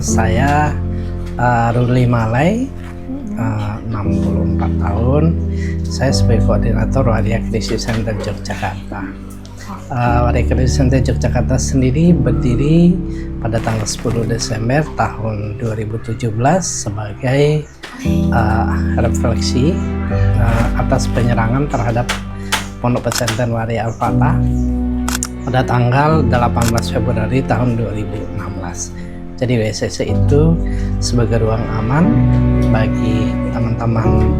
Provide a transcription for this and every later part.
Saya Ruli Malai, 64 tahun. Saya sebagai koordinator Waria Krisis Center Yogyakarta. Waria Krisis Center Yogyakarta sendiri berdiri pada tanggal 10 Desember tahun 2017 sebagai refleksi atas penyerangan terhadap Pondok Pesantren Waria Al-Fatah pada tanggal 18 Februari tahun 2016. Jadi WCC itu sebagai ruang aman bagi teman-teman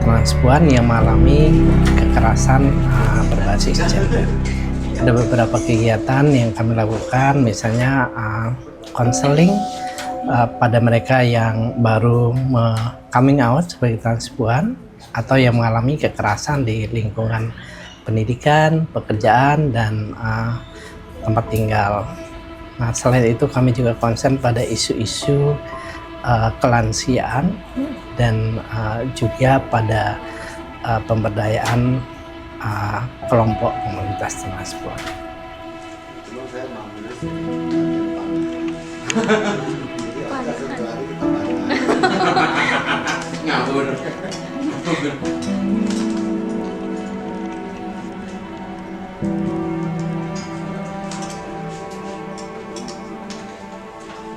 transpuan yang mengalami kekerasan berbasis gender. Ada beberapa kegiatan yang kami lakukan, misalnya konseling pada mereka yang baru coming out sebagai transpuan atau yang mengalami kekerasan di lingkungan pendidikan, pekerjaan, dan tempat tinggal. Nah, selain itu kami juga konsen pada isu-isu kelansiaan dan juga pada pemberdayaan kelompok komunitas transpuan. Ngawur.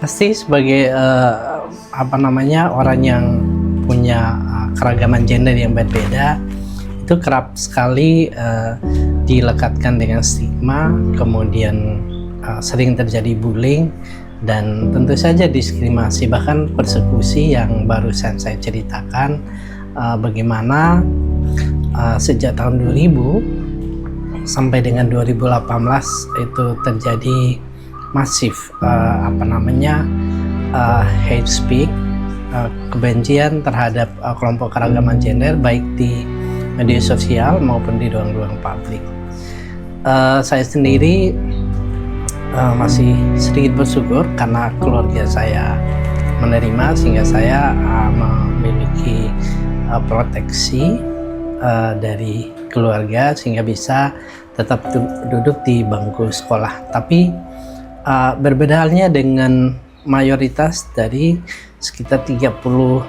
Pasti sebagai orang yang punya keragaman gender yang berbeda, itu kerap sekali dilekatkan dengan stigma, kemudian sering terjadi bullying, dan tentu saja diskriminasi, bahkan persekusi yang barusan saya ceritakan. Bagaimana sejak tahun 2000 sampai dengan 2018 itu terjadi masif hate speech, kebencian terhadap kelompok keragaman gender, baik di media sosial maupun di ruang-ruang publik. Saya sendiri masih sedikit bersyukur karena keluarga saya menerima, sehingga saya memiliki proteksi dari keluarga sehingga bisa tetap duduk di bangku sekolah. Tapi berbeda halnya dengan mayoritas dari sekitar 32.000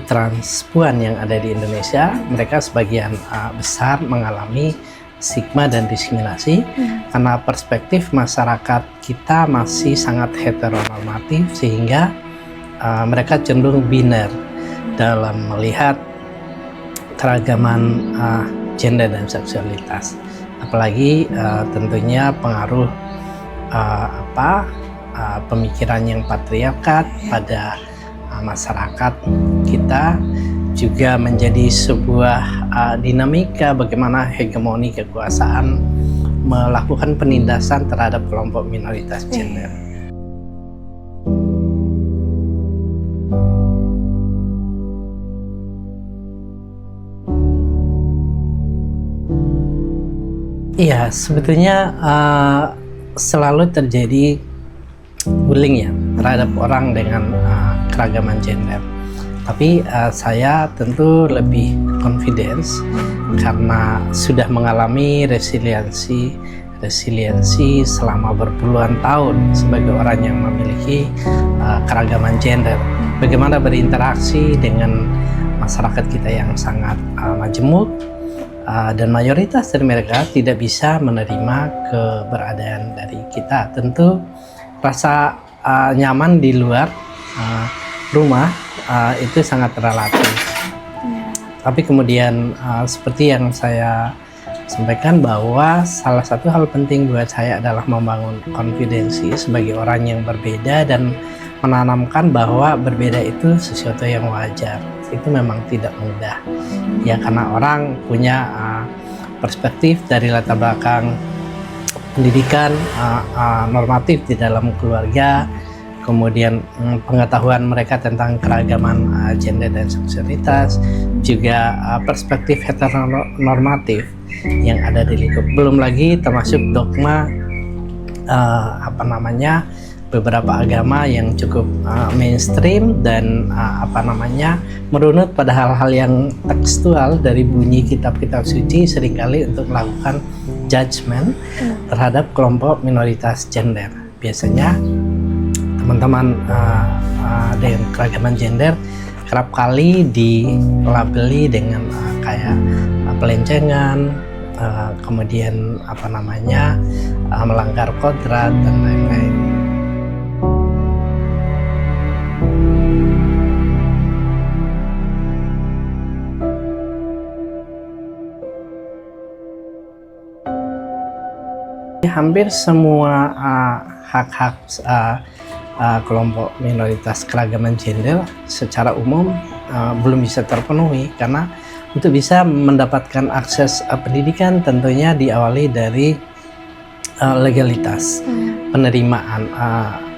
transpuan yang ada di Indonesia. Mereka sebagian besar mengalami stigma dan diskriminasi karena perspektif masyarakat kita masih sangat heteronormatif, sehingga mereka cenderung biner dalam melihat keragaman gender dan seksualitas. Apalagi tentunya pengaruh pemikiran yang patriarkat pada masyarakat kita juga menjadi sebuah dinamika bagaimana hegemoni kekuasaan melakukan penindasan terhadap kelompok minoritas gender. Iya, sebetulnya selalu terjadi bullying ya terhadap orang dengan keragaman gender. Tapi saya tentu lebih confidence karena sudah mengalami resiliensi selama berpuluhan tahun sebagai orang yang memiliki keragaman gender. Bagaimana berinteraksi dengan masyarakat kita yang sangat majemuk, dan mayoritas dari mereka tidak bisa menerima keberadaan dari kita. Tentu rasa nyaman di luar rumah itu sangat relatif. Tapi kemudian seperti yang saya sampaikan, bahwa salah satu hal penting buat saya adalah membangun konfidensi sebagai orang yang berbeda dan menanamkan bahwa berbeda itu sesuatu yang wajar. Itu memang tidak mudah ya, karena orang punya perspektif dari latar belakang pendidikan normatif di dalam keluarga, kemudian pengetahuan mereka tentang keragaman gender dan seksualitas, juga perspektif heteronormatif yang ada di lingkup, belum lagi termasuk dogma beberapa agama yang cukup mainstream dan merunut pada hal-hal yang tekstual dari bunyi kitab-kitab suci, seringkali untuk melakukan judgement terhadap kelompok minoritas gender. Biasanya teman-teman dengan keragaman gender kerap kali dilabeli dengan kayak pelencengan, kemudian melanggar kodrat dan lain-lain. Hampir semua hak-hak kelompok minoritas keragaman gender secara umum belum bisa terpenuhi, karena untuk bisa mendapatkan akses pendidikan tentunya diawali dari legalitas penerimaan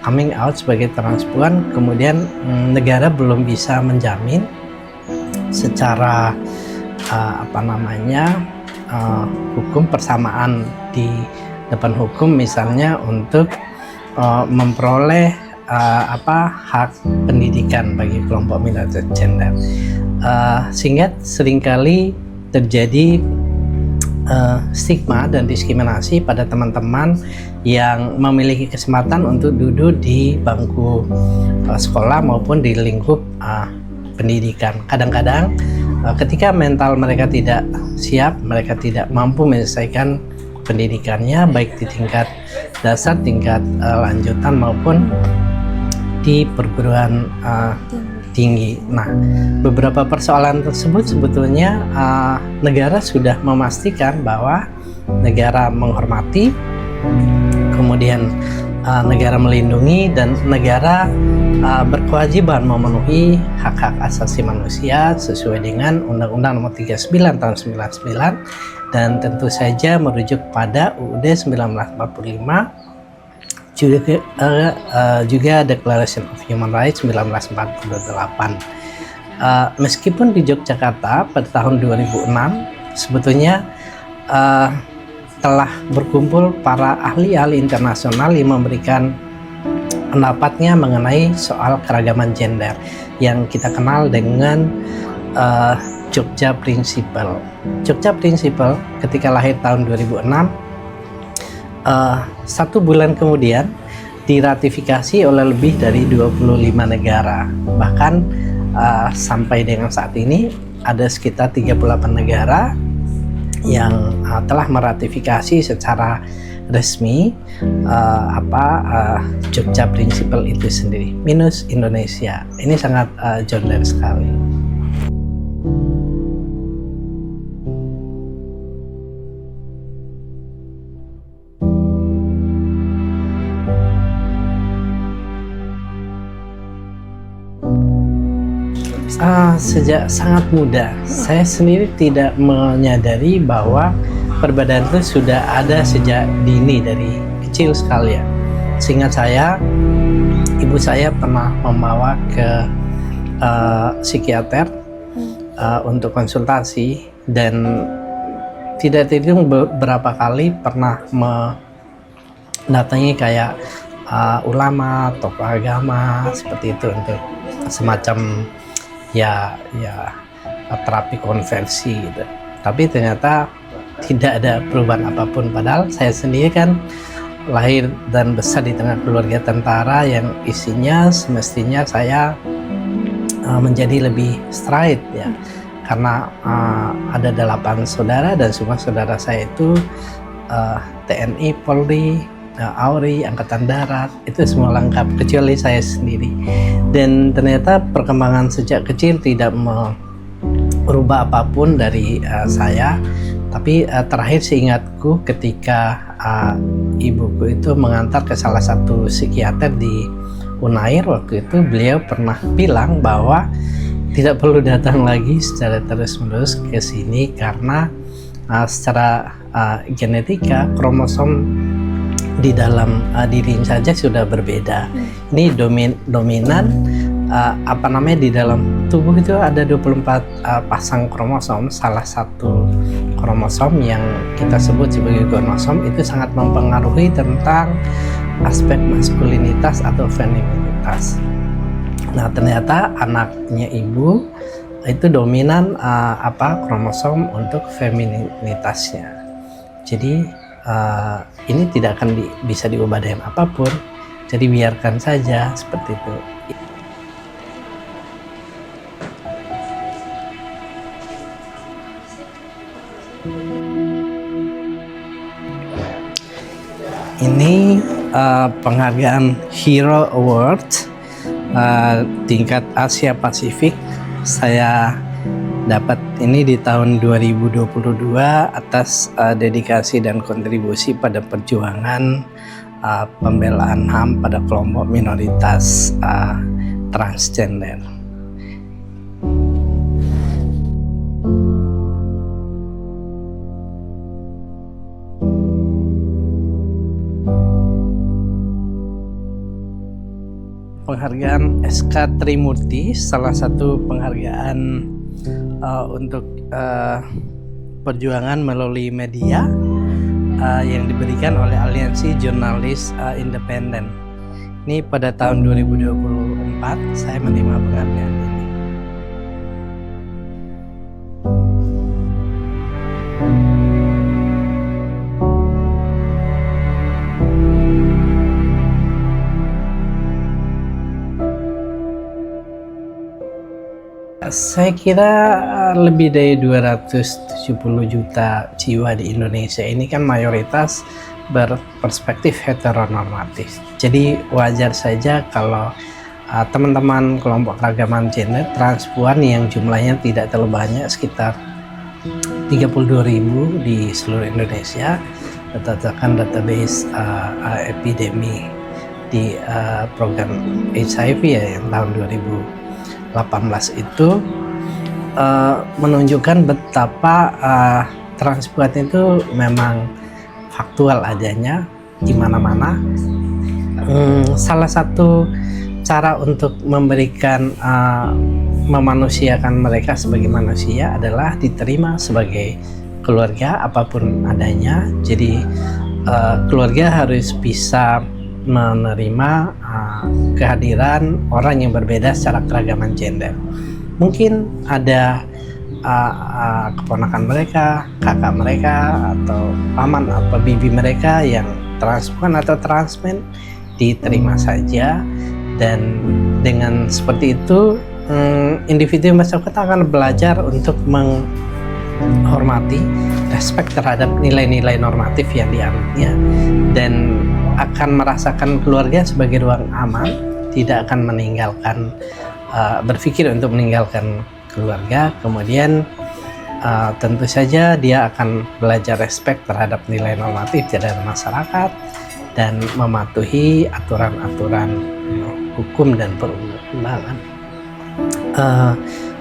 coming out sebagai transpuan. Kemudian negara belum bisa menjamin secara hukum persamaan di depan hukum, misalnya untuk memperoleh hak pendidikan bagi kelompok minoritas gender, sehingga seringkali terjadi stigma dan diskriminasi pada teman-teman yang memiliki kesempatan untuk duduk di bangku sekolah maupun di lingkup pendidikan. Kadang-kadang ketika mental mereka tidak siap, mereka tidak mampu menyelesaikan pendidikannya baik di tingkat dasar, tingkat lanjutan maupun di perguruan tinggi. Nah, beberapa persoalan tersebut sebetulnya negara sudah memastikan bahwa negara menghormati, kemudian negara melindungi, dan negara berkewajiban memenuhi hak-hak asasi manusia sesuai dengan Undang-Undang Nomor 39 Tahun 99, dan tentu saja merujuk pada UUD 1945, juga Declaration of Human Rights 1948. Meskipun di Yogyakarta pada tahun 2006 sebetulnya telah berkumpul para ahli-ahli internasional yang memberikan pendapatnya mengenai soal keragaman gender yang kita kenal dengan Jogja Principle. Jogja Principle ketika lahir tahun 2006, 1 bulan kemudian diratifikasi oleh lebih dari 25 negara. Bahkan sampai dengan saat ini ada sekitar 38 negara yang telah meratifikasi secara resmi Jogja Principle itu sendiri, minus Indonesia. Ini sangat jonder sekali. Sejak sangat muda, saya sendiri tidak menyadari bahwa perbedaan itu sudah ada sejak dini, dari kecil sekali ya. Seingat saya, ibu saya pernah membawa ke psikiater untuk konsultasi, dan tidak terhitung beberapa kali pernah mendatangi kayak ulama, tokoh agama seperti itu untuk semacam ya terapi konversi gitu. Tapi ternyata tidak ada perubahan apapun, padahal saya sendiri kan lahir dan besar di tengah keluarga tentara yang isinya semestinya saya menjadi lebih straight ya, karena ada 8 saudara dan semua saudara saya itu TNI, Polri, Auri, Angkatan Darat, itu semua lengkap kecuali saya sendiri. Dan ternyata perkembangan sejak kecil tidak merubah apapun dari saya. Tapi terakhir seingatku ketika ibuku itu mengantar ke salah satu psikiater di Unair, waktu itu beliau pernah bilang bahwa tidak perlu datang lagi secara terus-menerus ke sini karena secara genetika kromosom di dalam diri saja sudah berbeda. Ini dominan di dalam tubuh itu ada 24 pasang kromosom. Salah satu kromosom yang kita sebut sebagai gonosom itu sangat mempengaruhi tentang aspek maskulinitas atau femininitas. Nah, ternyata anaknya ibu itu dominan kromosom untuk femininitasnya. Jadi ini tidak akan bisa diubah dengan apapun. Jadi biarkan saja seperti itu. Ini penghargaan Hero Award tingkat Asia Pasifik. Saya dapat ini di tahun 2022 atas dedikasi dan kontribusi pada perjuangan pembelaan HAM pada kelompok minoritas transgender. Penghargaan SK Trimurti, salah satu penghargaan untuk perjuangan melalui media yang diberikan oleh Aliansi Jurnalis Independen. Ini pada tahun 2024 saya menerima penghargaan ini. Saya kira lebih dari 270 juta jiwa di Indonesia ini kan mayoritas berperspektif heteronormatif. Jadi wajar saja kalau teman-teman kelompok keragaman gender transpuan yang jumlahnya tidak terlalu banyak, sekitar 32.000 di seluruh Indonesia, berdasarkan database epidemi di program HIV ya yang tahun 2018 itu menunjukkan betapa transpuan itu memang faktual adanya di mana-mana. Salah satu cara untuk memberikan memanusiakan mereka sebagai manusia adalah diterima sebagai keluarga apapun adanya. Jadi keluarga harus bisa menerima kehadiran orang yang berbeda secara keragaman gender. Mungkin ada keponakan mereka, kakak mereka, atau paman atau bibi mereka yang transpuan atau transmen, diterima saja. Dan dengan seperti itu individu masyarakat akan belajar untuk menghormati, respek terhadap nilai-nilai normatif yang dianutnya, dan akan merasakan keluarga sebagai ruang aman, tidak akan meninggalkan, berpikir untuk meninggalkan keluarga. Kemudian tentu saja dia akan belajar respek terhadap nilai normatif dari masyarakat dan mematuhi aturan-aturan hukum dan perundangan.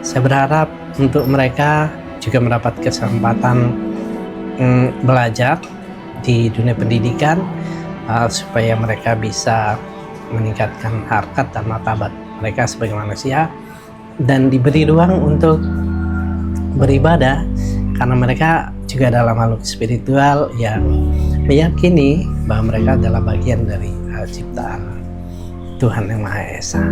Saya berharap untuk mereka juga mendapat kesempatan belajar di dunia pendidikan, supaya mereka bisa meningkatkan harkat dan martabat mereka sebagai manusia, dan diberi ruang untuk beribadah, karena mereka juga adalah makhluk spiritual yang meyakini bahwa mereka adalah bagian dari ciptaan Tuhan Yang Maha Esa.